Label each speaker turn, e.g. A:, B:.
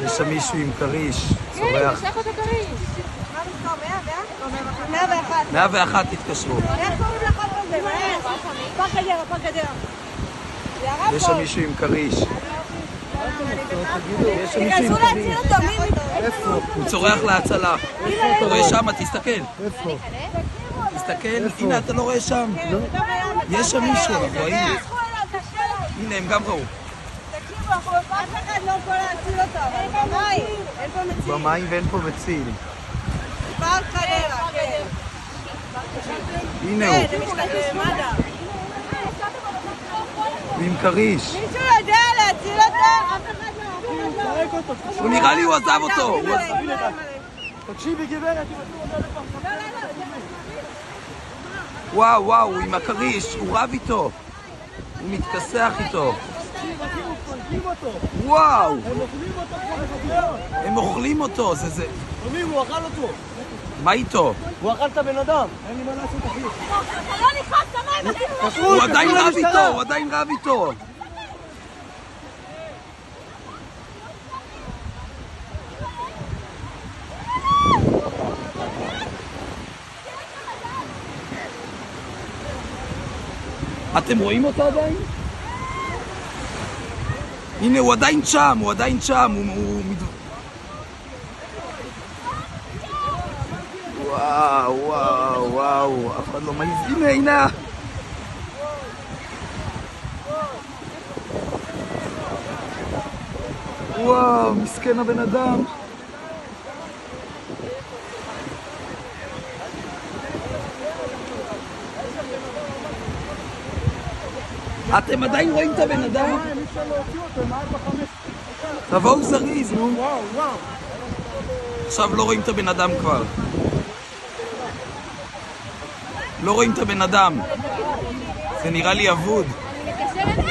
A: יש שם מישהו עם קריש, צורח. 101 תתקשרו. יש שם מישהו עם קריש.
B: תיכנסו להציל אותו,
A: איפה? הוא צורח להצלה. אתה רואה שם? תסתכל.
C: איפה?
A: תסתכל, הנה אתה לא רואה שם. יש שם מישהו, אנחנו ראינו. הנה הם גם ראו.
B: תקשיבו, אף אחד לא יכול להציל אותו, אבל במים, אין פה מציל.
A: במים ואין פה מציל.
B: פארק חדרה, כן.
A: הנה הוא.
B: זה משתתף מד"א.
A: הוא עם קריש.
B: מישהו יודע להציל אותו? אף אחד לא.
A: הוא נראה לי הוא עזב אותו.
C: תקשיבי גברת,
A: וואו, וואו, הוא עם הקריש, הוא רב איתו. הוא מתכסח איתו. וואו! הם אוכלים אותו, זה...
C: הוא אכל אותו.
A: מה איתו?
C: הוא אכל את הבן אדם. אין לי מה לעשות, אחי.
B: אתה לא נכנס למים,
A: הוא עדיין רב איתו, הוא עדיין רב איתו. אתם רואים אותו עדיין? הנה, הוא עדיין שם, הוא עדיין שם, וואו, וואו, וואו, אף אחד לא מעיז, הנה, הנה! וואו, מסכן הבן אדם. אתם עדיין רואים את הבן אדם? תבואו זריז, נו. עכשיו לא רואים את הבן אדם כבר. לא רואים את הבן אדם. זה נראה לי אבוד.
B: אני מקשרת